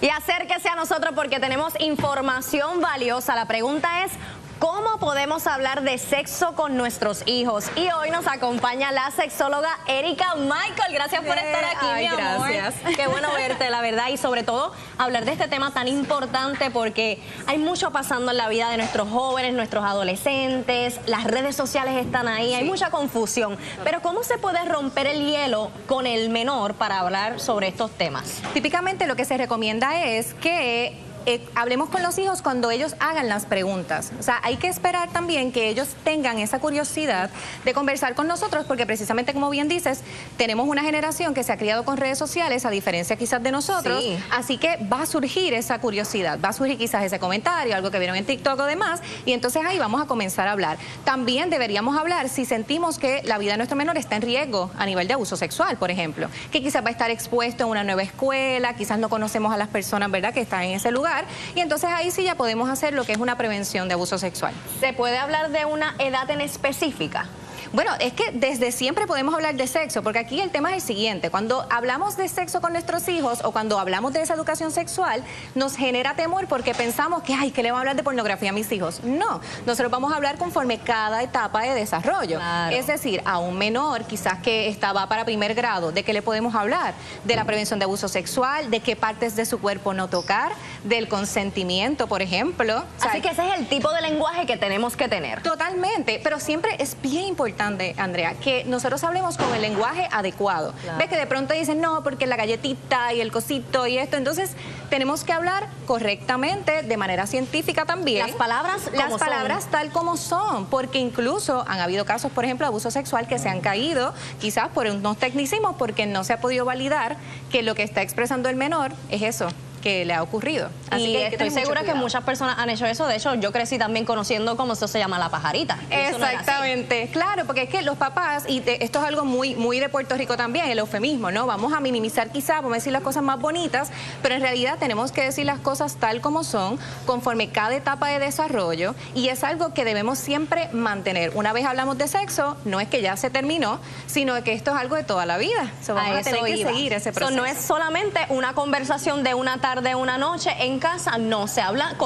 Y acérquese a nosotros porque tenemos información valiosa. La pregunta es: ¿cómo podemos hablar de sexo con nuestros hijos? Y hoy nos acompaña la sexóloga Erika Michael. Gracias por estar aquí, mi amor. Gracias. Qué bueno verte, la verdad. Y sobre todo, hablar de este tema tan importante porque hay mucho pasando en la vida de nuestros jóvenes, nuestros adolescentes. Las redes sociales están ahí, hay mucha confusión. Pero ¿cómo se puede romper el hielo con el menor para hablar sobre estos temas? Típicamente lo que se recomienda es que hablemos con los hijos cuando ellos hagan las preguntas. O sea, hay que esperar también que ellos tengan esa curiosidad de conversar con nosotros, porque precisamente, como bien dices, tenemos una generación que se ha criado con redes sociales, a diferencia quizás de nosotros, sí. Así que va a surgir esa curiosidad, va a surgir quizás ese comentario, algo que vieron en TikTok o demás, y entonces ahí vamos a comenzar a hablar. También deberíamos hablar si sentimos que la vida de nuestro menor está en riesgo a nivel de abuso sexual, por ejemplo, que quizás va a estar expuesto en una nueva escuela, quizás no conocemos a las personas, ¿verdad?, que están en ese lugar. Y entonces ahí sí ya podemos hacer lo que es una prevención de abuso sexual. ¿Se puede hablar de una edad en específica? Bueno, es que desde siempre podemos hablar de sexo, porque aquí el tema es el siguiente: cuando hablamos de sexo con nuestros hijos o cuando hablamos de esa educación sexual, nos genera temor porque pensamos que, ay, ¿qué le van a hablar de pornografía a mis hijos? No, nosotros vamos a hablar conforme cada etapa de desarrollo. Claro. Es decir, a un menor quizás que va para primer grado, ¿de qué le podemos hablar? De la prevención de abuso sexual, de qué partes de su cuerpo no tocar, del consentimiento, por ejemplo. Así que ese es el tipo de lenguaje que tenemos que tener. Totalmente, pero siempre es bien importante, Andrea, que nosotros hablemos con el lenguaje adecuado. Claro. Ves que de pronto dicen, no, porque la galletita y el cosito y esto. Entonces, tenemos que hablar correctamente, de manera científica también. Las palabras tal como son, porque incluso han habido casos, por ejemplo, de abuso sexual que se han caído, quizás por unos tecnicismos, porque no se ha podido validar que lo que está expresando el menor es eso que le ha ocurrido. Así que estoy segura que muchas personas han hecho eso. De hecho, yo crecí también conociendo cómo eso se llama la pajarita. Exactamente, claro, porque es que los papás, y esto es algo muy de Puerto Rico también, el eufemismo, ¿no? Vamos a minimizar quizás, vamos a decir las cosas más bonitas, pero en realidad tenemos que decir las cosas tal como son, conforme cada etapa de desarrollo, y es algo que debemos siempre mantener. Una vez hablamos de sexo, no es que ya se terminó, sino que esto es algo de toda la vida. Vamos a tener que seguir ese proceso. No es solamente una conversación de una tarde, una noche en casa, no, se habla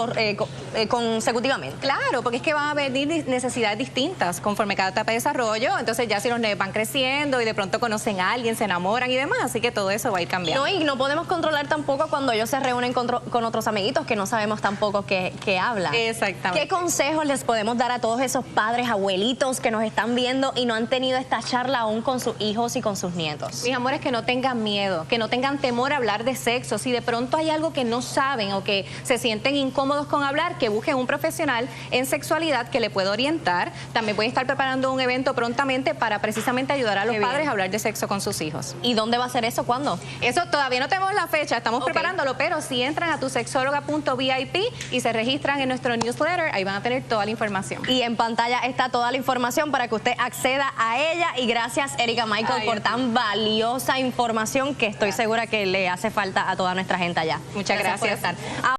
consecutivamente. Claro, porque es que van a venir necesidades distintas conforme cada etapa de desarrollo. Entonces ya si los nenes van creciendo y de pronto conocen a alguien, se enamoran y demás, así que todo eso va a ir cambiando. No, y no podemos controlar tampoco cuando ellos se reúnen con otros amiguitos que no sabemos tampoco qué hablan. Exactamente. ¿Qué consejos les podemos dar a todos esos padres, abuelitos que nos están viendo y no han tenido esta charla aún con sus hijos y con sus nietos? Mis amores, que no tengan miedo, que no tengan temor a hablar de sexo. Si de pronto hay algo que no saben o que se sienten incómodos con hablar, que busquen un profesional en sexualidad que le pueda orientar. También voy a estar preparando un evento prontamente para precisamente ayudar a los padres a hablar de sexo con sus hijos. ¿Y dónde va a ser eso? ¿Cuándo? Eso todavía no tenemos la fecha, estamos preparándolo, pero si entran a tusexóloga.vip y se registran en nuestro newsletter, ahí van a tener toda la información. Y en pantalla está toda la información para que usted acceda a ella. Y gracias, Erika Michael, por tan valiosa información que estoy segura que le hace falta a toda nuestra gente allá. Muchas gracias. Por estar.